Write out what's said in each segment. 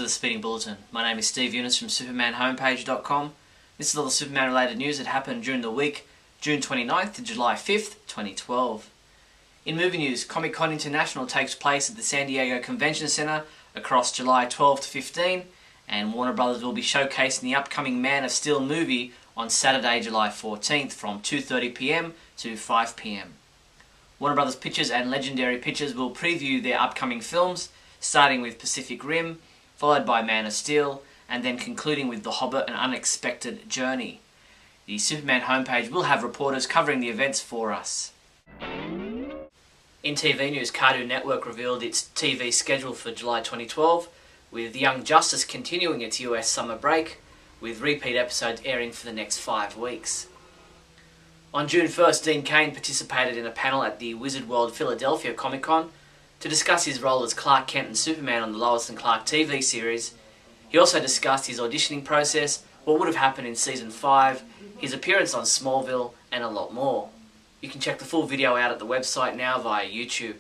to the Speeding Bulletin. My name is Steve Younis from supermanhomepage.com. This is all the Superman related news that happened during the week, June 29th to July 5th, 2012. In movie news, Comic-Con International takes place at the San Diego Convention Center across July 12 to 15, and Warner Brothers will be showcasing the upcoming Man of Steel movie on Saturday, July 14th from 2:30 p.m. to 5 p.m. Warner Brothers Pictures and Legendary Pictures will preview their upcoming films, starting with Pacific Rim, followed by Man of Steel, and then concluding with The Hobbit: An Unexpected Journey. The Superman homepage will have reporters covering the events for us. In TV news, Cartoon Network revealed its TV schedule for July 2012, with Young Justice continuing its US summer break, with repeat episodes airing for the next 5 weeks. On June 1st, Dean Cain participated in a panel at the Wizard World Philadelphia Comic-Con to discuss his role as Clark Kent and Superman on the Lois and Clark TV series. He also discussed his auditioning process, what would have happened in Season 5, his appearance on Smallville, and a lot more. You can check the full video out at the website now via YouTube.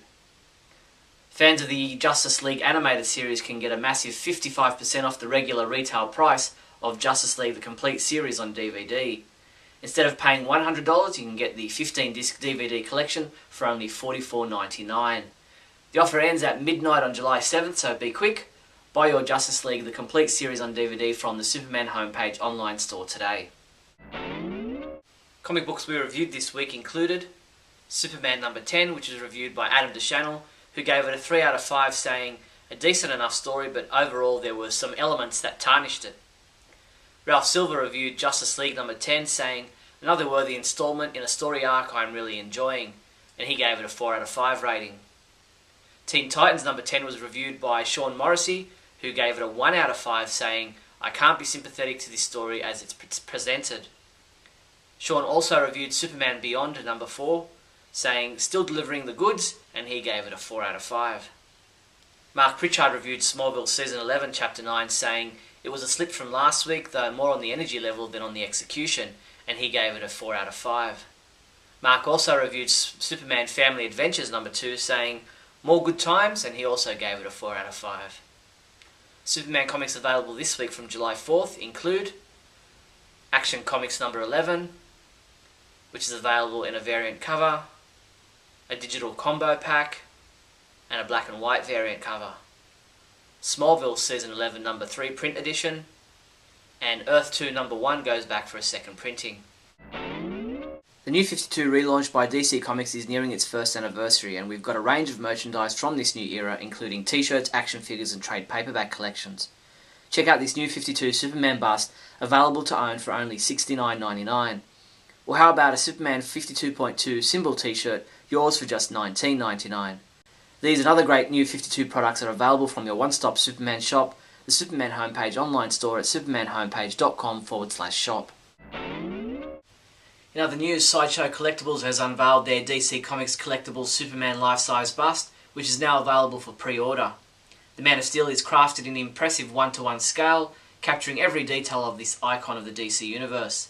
Fans of the Justice League animated series can get a massive 55% off the regular retail price of Justice League the Complete series on DVD. Instead of paying $100, you can get the 15-disc DVD collection for only $44.99. The offer ends at midnight on July 7th, so be quick. Buy your Justice League the Complete series on DVD from the Superman homepage online store today. Comic books we reviewed this week included Superman number 10, which was reviewed by Adam DeChannel, who gave it a 3 out of 5, saying, "A decent enough story, but overall there were some elements that tarnished it." Ralph Silver reviewed Justice League number 10, saying, "Another worthy installment in a story arc I'm really enjoying," and he gave it a 4 out of 5 rating. Teen Titans number 10 was reviewed by Sean Morrissey, who gave it a 1 out of 5, saying, "I can't be sympathetic to this story as it's presented." Sean also reviewed Superman Beyond number 4, saying, "Still delivering the goods," and he gave it a 4 out of 5. Mark Pritchard reviewed Smallville Season 11 Chapter 9, saying, "It was a slip from last week, though more on the energy level than on the execution," and he gave it a 4 out of 5. Mark also reviewed Superman Family Adventures number 2, saying, "More good times," and he also gave it a 4 out of 5. Superman comics available this week from July 4th include Action Comics number 11, which is available in a variant cover, a digital combo pack, and a black and white variant cover. Smallville Season 11 number 3 print edition, and Earth 2 number 1 goes back for a second printing. The New 52 relaunch by DC Comics is nearing its first anniversary, and we've got a range of merchandise from this new era, including t-shirts, action figures and trade paperback collections. Check out this New 52 Superman bust, available to own for only $69.99. Or how about a Superman 52.2 symbol t-shirt, yours for just $19.99. These and other great New 52 products are available from your one-stop Superman shop, the Superman homepage online store at supermanhomepage.com/shop. In other news, Sideshow Collectibles has unveiled their DC Comics Collectibles Superman life-size bust, which is now available for pre-order. The Man of Steel is crafted in an impressive 1-to-1 scale, capturing every detail of this icon of the DC Universe.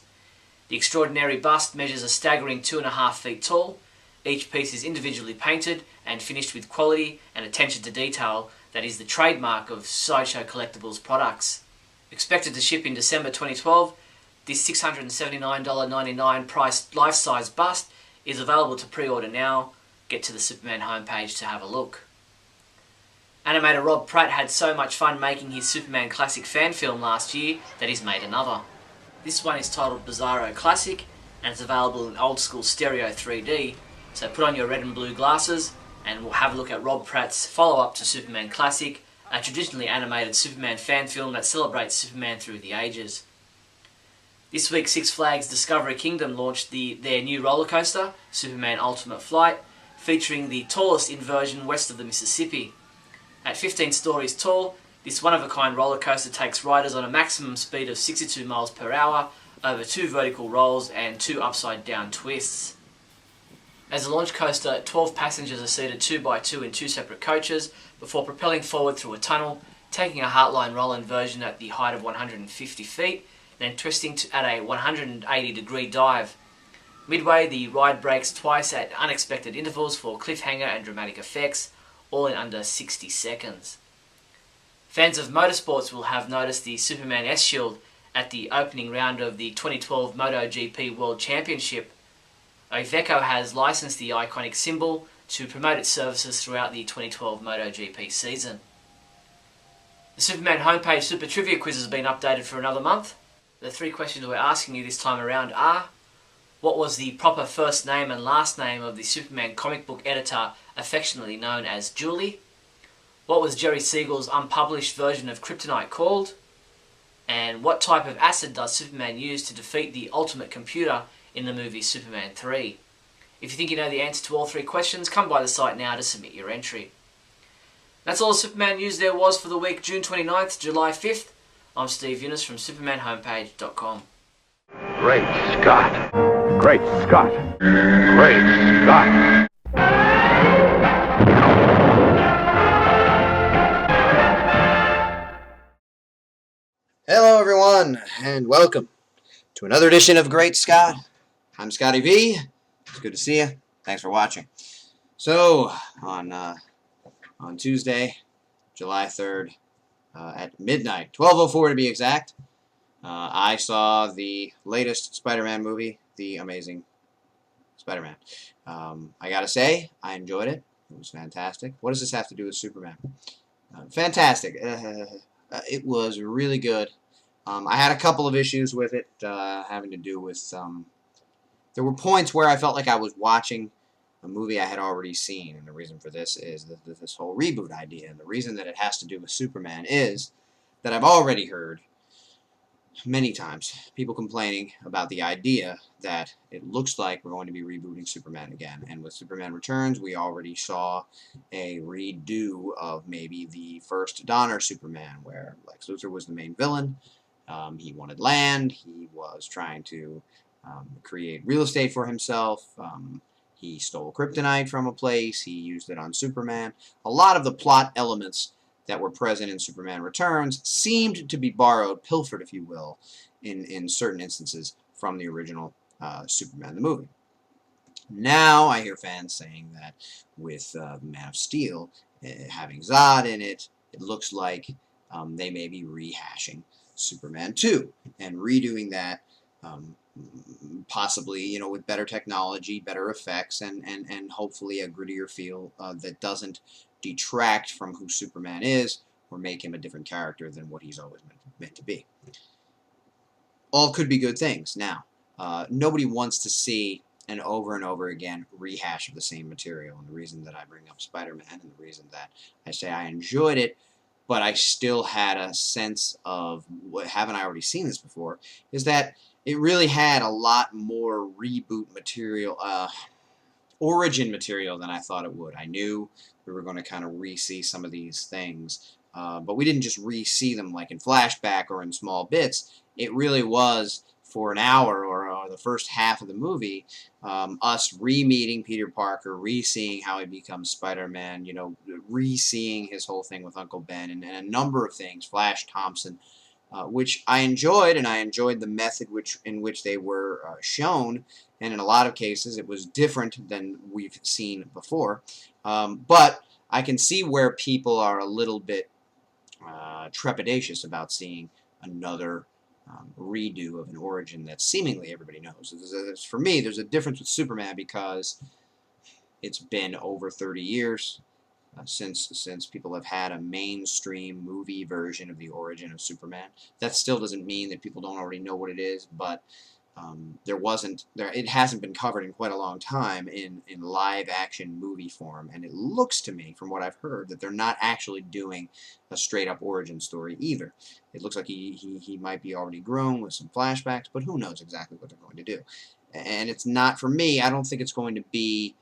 The extraordinary bust measures a staggering 2.5 feet tall. Each piece is individually painted and finished with quality and attention to detail that is the trademark of Sideshow Collectibles products. Expected to ship in December 2012, this $679.99 priced life-size bust is available to pre-order now. Get to the Superman homepage to have a look. Animator Rob Pratt had so much fun making his Superman Classic fan film last year that he's made another. This one is titled Bizarro Classic, and it's available in old school stereo 3D, so put on your red and blue glasses and we'll have a look at Rob Pratt's follow-up to Superman Classic, a traditionally animated Superman fan film that celebrates Superman through the ages. This week, Six Flags Discovery Kingdom launched their new roller coaster, Superman Ultimate Flight, featuring the tallest inversion west of the Mississippi. At 15 stories tall, this one-of-a-kind roller coaster takes riders on a maximum speed of 62 miles per hour over 2 vertical rolls and 2 upside-down twists. As a launch coaster, 12 passengers are seated 2 by 2 in 2 separate coaches before propelling forward through a tunnel, taking a heartline roll inversion at the height of 150 feet, then twisting at a 180-degree dive. Midway, the ride breaks twice at unexpected intervals for cliffhanger and dramatic effects, all in under 60 seconds. Fans of motorsports will have noticed the Superman S-Shield at the opening round of the 2012 MotoGP World Championship. Iveco has licensed the iconic symbol to promote its services throughout the 2012 MotoGP season. The Superman homepage Super Trivia Quiz has been updated for another month. The 3 questions we're asking you this time around are: what was the proper first name and last name of the Superman comic book editor affectionately known as Julie? What was Jerry Siegel's unpublished version of Kryptonite called? And what type of acid does Superman use to defeat the ultimate computer in the movie Superman 3? If you think you know the answer to all 3 questions, come by the site now to submit your entry. That's all the Superman news there was for the week June 29th, July 5th. I'm Steve Younis from SupermanHomepage.com. Great Scott! Great Scott! Great Scott! Hello everyone, and welcome to another edition of Great Scott. I'm Scotty V. It's good to see you. Thanks for watching. So, on Tuesday, July 3rd, at midnight, 12:04 to be exact, I saw the latest Spider-Man movie, The Amazing Spider-Man. I gotta say, I enjoyed it. It was fantastic. What does this have to do with Superman? Fantastic. It was really good. I had a couple of issues with it, having to do with there were points where I felt like I was watching a movie I had already seen, and the reason for this is this whole reboot idea. And the reason that it has to do with Superman is that I've already heard many times people complaining about the idea that it looks like we're going to be rebooting Superman again. And with Superman Returns, we already saw a redo of maybe the first Donner Superman, where Lex Luthor was the main villain. He wanted land. He was trying to create real estate for himself. He stole kryptonite from a place. He used it on Superman. A lot of the plot elements that were present in Superman Returns seemed to be borrowed, pilfered, if you will, in certain instances from the original Superman the movie. Now I hear fans saying that with Man of Steel having Zod in it, it looks like they may be rehashing Superman 2 and redoing that, possibly, you know, with better technology, better effects, and hopefully a grittier feel that doesn't detract from who Superman is or make him a different character than what he's always meant to be. All could be good things. Now, nobody wants to see an over and over again rehash of the same material, and the reason that I bring up Spider-Man and the reason that I say I enjoyed it, but I still had a sense of, haven't I already seen this before, is that it really had a lot more reboot material, origin material than I thought it would. I knew we were going to kind of re-see some of these things, but we didn't just re-see them like in flashback or in small bits. It really was, for an hour or the first half of the movie, us re-meeting Peter Parker, re-seeing how he becomes Spider-Man, you know, re-seeing his whole thing with Uncle Ben, and a number of things, Flash Thompson, which I enjoyed, and I enjoyed the method in which they were shown, and in a lot of cases it was different than we've seen before. But I can see where people are a little bit trepidatious about seeing another redo of an origin that seemingly everybody knows. For me, there's a difference with Superman because it's been over 30 years since people have had a mainstream movie version of the origin of Superman. That still doesn't mean that people don't already know what it is, but it hasn't been covered in quite a long time in live action movie form, and it looks to me, from what I've heard, that they're not actually doing a straight up origin story either. It looks like he might be already grown with some flashbacks, but who knows exactly what they're going to do. And it's not, for me, I don't think it's going to be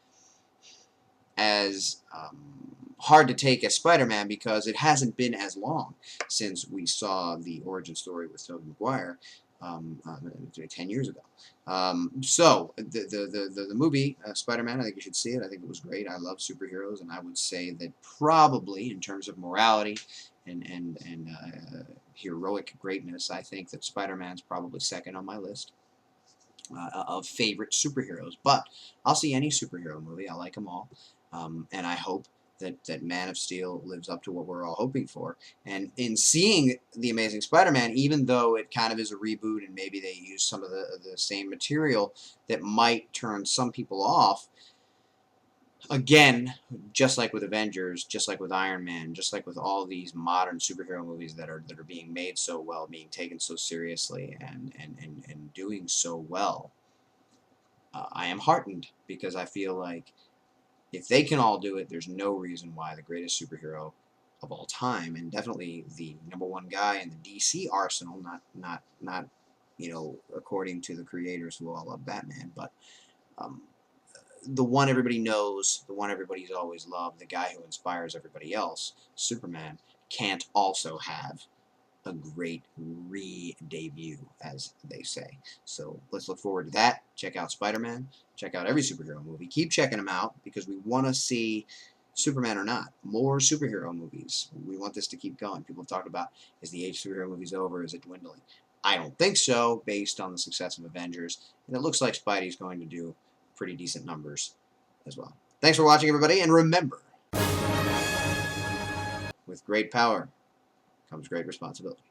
as hard to take as Spider-Man, because it hasn't been as long since we saw the origin story with Tobey Maguire 10 years ago. So the movie Spider-Man, I think you should see it. I think it was great. I love superheroes, and I would say that probably in terms of morality and heroic greatness, I think that Spider-Man's probably second on my list of favorite superheroes. But I'll see any superhero movie. I like them all, and I hope that Man of Steel lives up to what we're all hoping for. And in seeing The Amazing Spider-Man, even though it kind of is a reboot and maybe they use some of the same material that might turn some people off, again, just like with Avengers, just like with Iron Man, just like with all these modern superhero movies that are being made so well, being taken so seriously, and doing so well, I am heartened, because I feel like if they can all do it, there's no reason why the greatest superhero of all time, and definitely the #1 guy in the DC arsenal, not according to the creators who all love Batman, but the one everybody knows, the one everybody's always loved, the guy who inspires everybody else, Superman, can't also have a great re-debut, as they say. So let's look forward to that. Check out Spider-Man. Check out every superhero movie. Keep checking them out, because we want to see, Superman or not, more superhero movies. We want this to keep going. People have talked about, is the age of superhero movies over? Is it dwindling? I don't think so, based on the success of Avengers. And it looks like Spidey's going to do pretty decent numbers as well. Thanks for watching, everybody, and remember, with great power comes great responsibility.